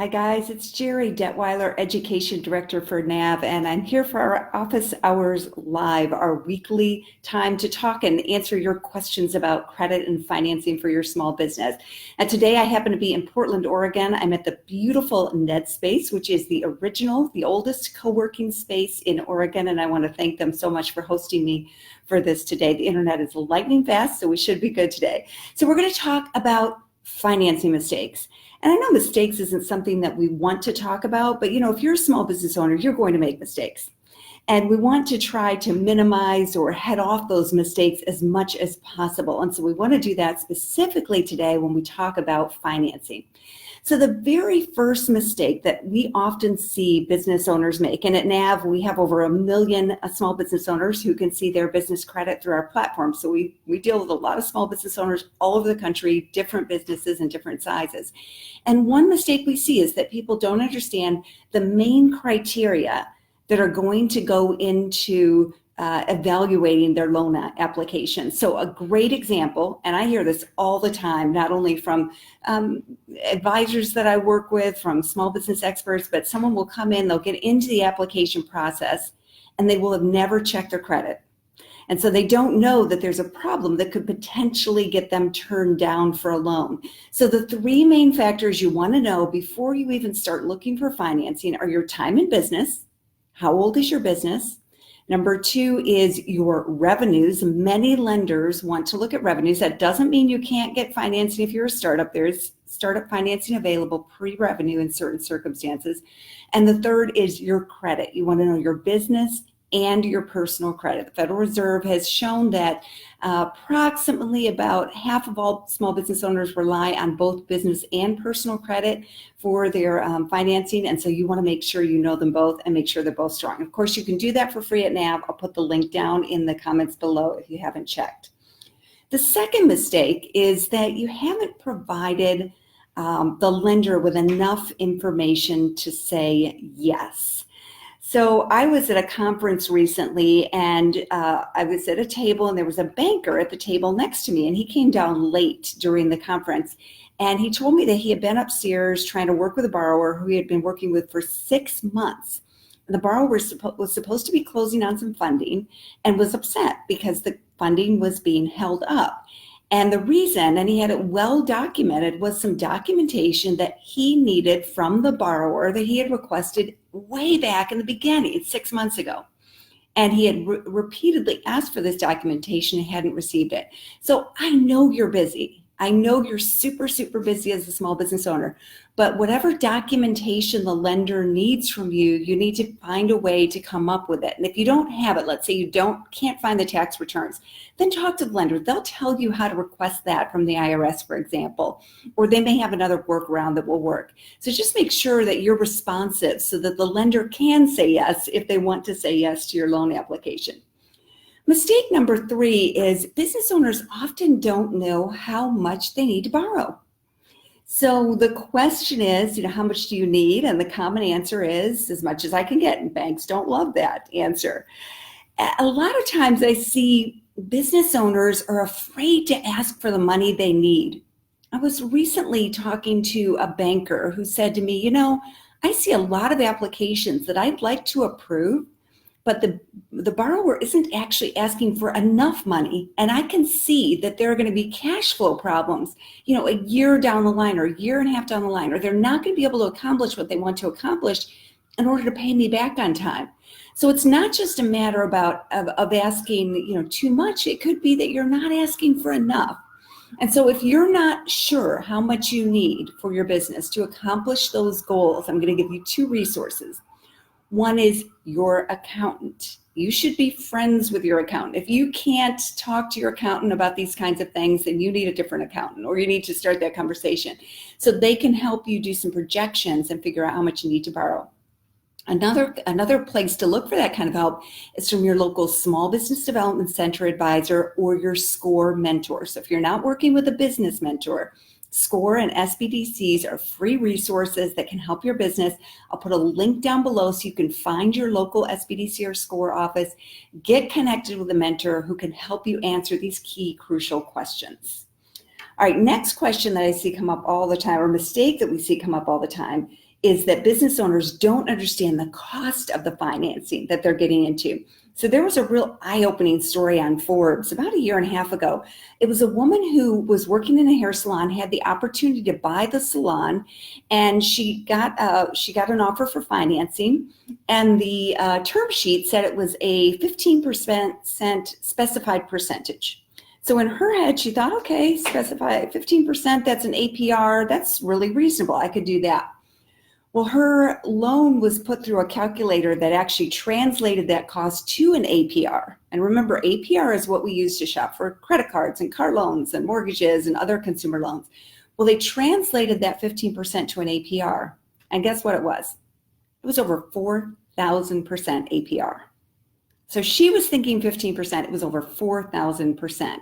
Hi guys, it's Jerry Detweiler, Education Director for NAV, and I'm here for our Office Hours Live, our weekly time to talk and answer your questions about credit and financing for your small business. And today I happen to be in Portland, Oregon. I'm at the beautiful Ned Space, which is the oldest co-working space in Oregon, and I want to thank them so much for hosting me for this today. The internet is lightning fast, so we should be good today. So we're going to talk about financing mistakes. And I know mistakes isn't something that we want to talk about, but if you're a small business owner, you're going to make mistakes. And we want to try to minimize or head off those mistakes as much as possible. And so we want to do that specifically today when we talk about financing. So the very first mistake that we often see business owners make, and at NAV, we have over 1 million small business owners who can see their business credit through our platform. So we deal with a lot of small business owners all over the country, different businesses and different sizes. And one mistake we see is that people don't understand the main criteria that are going to go into evaluating their loan application. So a great example, and I hear this all the time, not only from advisors that I work with, from small business experts, but someone will come in, they'll get into the application process, and they will have never checked their credit. And so they don't know that there's a problem that could potentially get them turned down for a loan. So the three main factors you want to know before you even start looking for financing are your time in business, how old is your business? Number two is your revenues. Many lenders want to look at revenues. That doesn't mean you can't get financing if you're a startup. There's startup financing available pre-revenue in certain circumstances. And the third is your credit. You want to know your business and your personal credit. The Federal Reserve has shown that approximately about half of all small business owners rely on both business and personal credit for their financing. And so you want to make sure you know them both and make sure they're both strong. Of course, you can do that for free at NAV. I'll put the link down in the comments below if you haven't checked. The second mistake is that you haven't provided the lender with enough information to say yes. So I was at a conference recently, and I was at a table, and there was a banker at the table next to me, and he came down late during the conference, and he told me that he had been upstairs trying to work with a borrower who he had been working with for 6 months. And the borrower was supposed to be closing on some funding and was upset because the funding was being held up. And the reason, and he had it well documented, was some documentation that he needed from the borrower that he had requested way back in the beginning, 6 months ago. And he had repeatedly asked for this documentation and hadn't received it. So I know you're busy. I know you're super, super busy as a small business owner, but whatever documentation the lender needs from you, you need to find a way to come up with it. And if you don't have it, let's say you can't find the tax returns, then talk to the lender. They'll tell you how to request that from the IRS, for example, or they may have another workaround that will work. So just make sure that you're responsive so that the lender can say yes if they want to say yes to your loan application. Mistake number three is business owners often don't know how much they need to borrow. So the question is, how much do you need? And the common answer is as much as I can get. And banks don't love that answer. A lot of times I see business owners are afraid to ask for the money they need. I was recently talking to a banker who said to me, I see a lot of applications that I'd like to approve, but the borrower isn't actually asking for enough money. And I can see that there are going to be cash flow problems, a year down the line or a year and a half down the line, or they're not going to be able to accomplish what they want to accomplish in order to pay me back on time. So it's not just a matter of asking, too much. It could be that you're not asking for enough. And so if you're not sure how much you need for your business to accomplish those goals, I'm going to give you two resources. One is your accountant. You should be friends with your accountant. If you can't talk to your accountant about these kinds of things, then you need a different accountant, or you need to start that conversation so they can help you do some projections and figure out how much you need to borrow. Another place to look for that kind of help is from your local Small Business Development Center advisor or your SCORE mentor. So if you're not working with a business mentor, SCORE and SBDCs are free resources that can help your business. I'll put a link down below so you can find your local SBDC or SCORE office, get connected with a mentor who can help you answer these key crucial questions. All right, next question that I see come up all the time, or mistake that we see come up all the time, is that business owners don't understand the cost of the financing that they're getting into. So there was a real eye-opening story on Forbes about a year and a half ago. It was a woman who was working in a hair salon, had the opportunity to buy the salon, and she got an offer for financing, and the term sheet said it was a 15% specified percentage. So in her head, she thought, okay, specify 15%, that's an APR, that's really reasonable, I could do that. Well, her loan was put through a calculator that actually translated that cost to an APR. And remember, APR is what we use to shop for credit cards and car loans and mortgages and other consumer loans. Well, they translated that 15% to an APR. And guess what it was? It was over 4,000% APR. So she was thinking 15%, it was over 4,000%.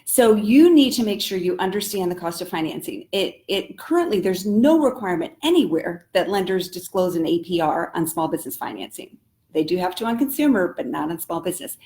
So you need to make sure you understand the cost of financing. It currently, there's no requirement anywhere that lenders disclose an APR on small business financing. They do have to on consumer, but not on small business.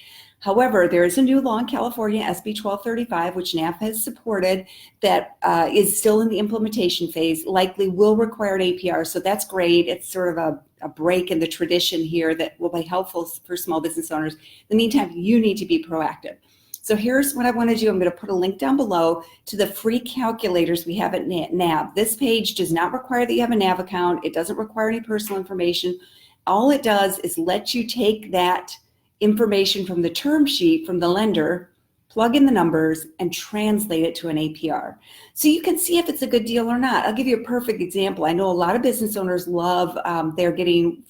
However, there is a new law in California, SB 1235, which NAV has supported, that is still in the implementation phase, likely will require an APR. So that's great. It's sort of a break in the tradition here that will be helpful for small business owners. In the meantime, you need to be proactive. So here's what I want to do. I'm going to put a link down below to the free calculators we have at NAV. This page does not require that you have a NAV account. It doesn't require any personal information. All it does is let you take that information from the term sheet from the lender, plug in the numbers, and translate it to an APR. So you can see if it's a good deal or not. I'll give you a perfect example. I know a lot of business owners love, they're getting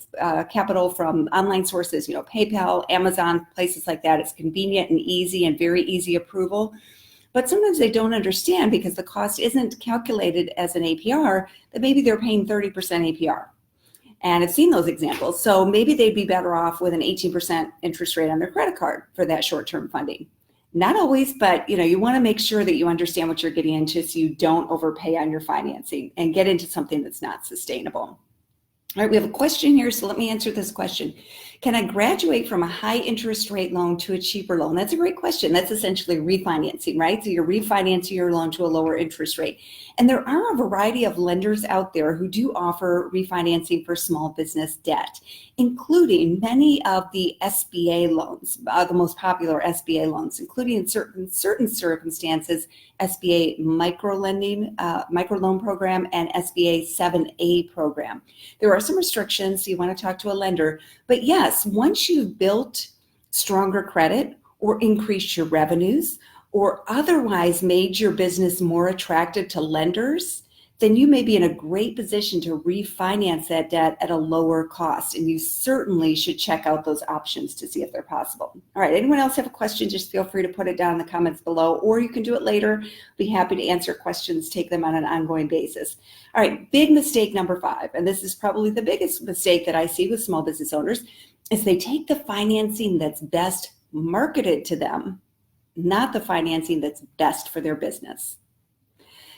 capital from online sources, PayPal, Amazon, places like that. It's convenient and easy and very easy approval. But sometimes they don't understand because the cost isn't calculated as an APR, that maybe they're paying 30% APR. And I've seen those examples. So maybe they'd be better off with an 18% interest rate on their credit card for that short-term funding. Not always, but you want to make sure that you understand what you're getting into so you don't overpay on your financing and get into something that's not sustainable. All right, we have a question here, so let me answer this question. Can I graduate from a high interest rate loan to a cheaper loan? That's a great question. That's essentially refinancing, right? So you're refinancing your loan to a lower interest rate. And there are a variety of lenders out there who do offer refinancing for small business debt, including many of the SBA loans, the most popular SBA loans, including in certain circumstances, SBA microloan program and SBA 7A program. There are some restrictions, so you want to talk to a lender. But yes, once you've built stronger credit or increased your revenues or otherwise made your business more attractive to lenders, then you may be in a great position to refinance that debt at a lower cost. And you certainly should check out those options to see if they're possible. All right, anyone else have a question? Just feel free to put it down in the comments below, or you can do it later. Be happy to answer questions, take them on an ongoing basis. All right, big mistake number 5, and this is probably the biggest mistake that I see with small business owners, is they take the financing that's best marketed to them, not the financing that's best for their business.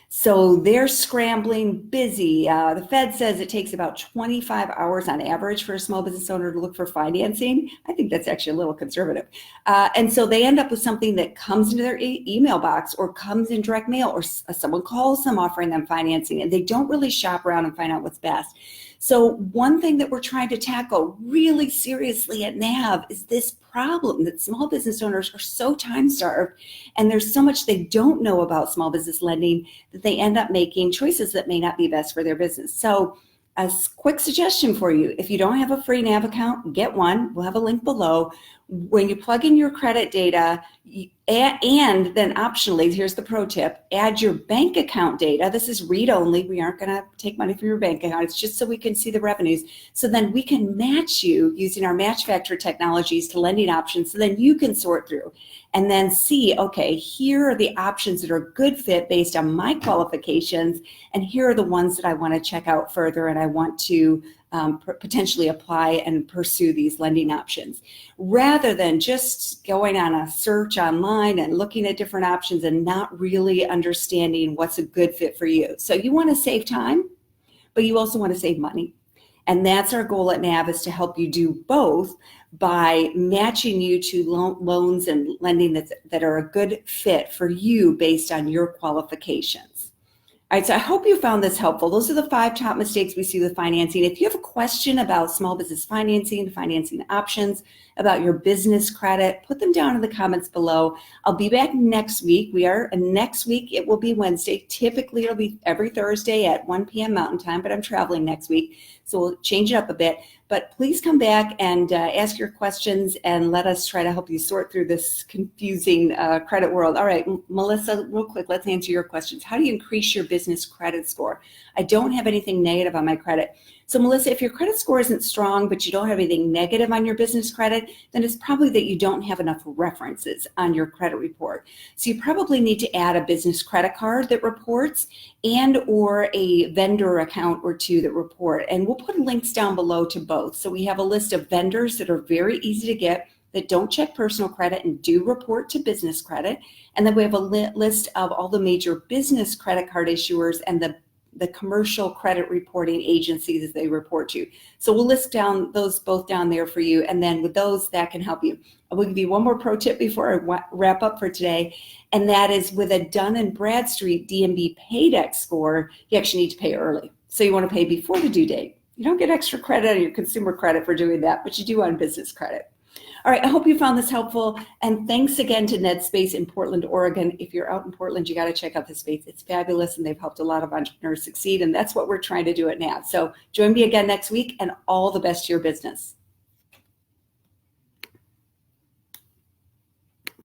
So they're scrambling, busy. The Fed says it takes about 25 hours on average for a small business owner to look for financing. I think that's actually a little conservative. And so they end up with something that comes into their email box or comes in direct mail, or someone calls them offering them financing, and they don't really shop around and find out what's best. So one thing that we're trying to tackle really seriously at NAV is this problem that small business owners are so time-starved, and there's so much they don't know about small business lending that they end up making choices that may not be best for their business. So a quick suggestion for you, if you don't have a free NAV account, get one. We'll have a link below. When you plug in your credit data, and then optionally, here's the pro tip, add your bank account data. This is read only. We aren't going to take money from your bank account. It's just so we can see the revenues. So then we can match you using our Match Factor technologies to lending options. So then you can sort through and then see, okay, here are the options that are a good fit based on my qualifications. And here are the ones that I want to check out further and I want to potentially apply and pursue these lending options, rather than just going on a search online and looking at different options and not really understanding what's a good fit for you. So you want to save time, but you also want to save money. And that's our goal at NAV, is to help you do both by matching you to loans and lending that are a good fit for you based on your qualifications. All right, so I hope you found this helpful. Those are the 5 top mistakes we see with financing. If you have a question about small business financing options, about your business credit, put them down in the comments below. I'll be back next week. Next week, it will be Wednesday. Typically, it'll be every Thursday at 1 p.m. Mountain Time, but I'm traveling next week, so we'll change it up a bit. But please come back and ask your questions, and let us try to help you sort through this confusing credit world. All right, Melissa, real quick, let's answer your questions. How do you increase your business credit score? I don't have anything negative on my credit. So Melissa, if your credit score isn't strong, but you don't have anything negative on your business credit, then it's probably that you don't have enough references on your credit report. So you probably need to add a business credit card that reports, and or a vendor account or 2 that report. And we'll put links down below to both. So we have a list of vendors that are very easy to get, that don't check personal credit and do report to business credit. And then we have a list of all the major business credit card issuers and the commercial credit reporting agencies that they report to. So we'll list down those both down there for you. And then with those, that can help you. I will give you one more pro tip before I wrap up for today. And that is, with a Dun & Bradstreet DMB Paydex score, you actually need to pay early. So you want to pay before the due date. You don't get extra credit on your consumer credit for doing that, but you do on business credit. All right, I hope you found this helpful. And thanks again to NetSpace in Portland, Oregon. If you're out in Portland, you got to check out this space. It's fabulous, and they've helped a lot of entrepreneurs succeed. And that's what we're trying to do at NAV. So join me again next week, and all the best to your business.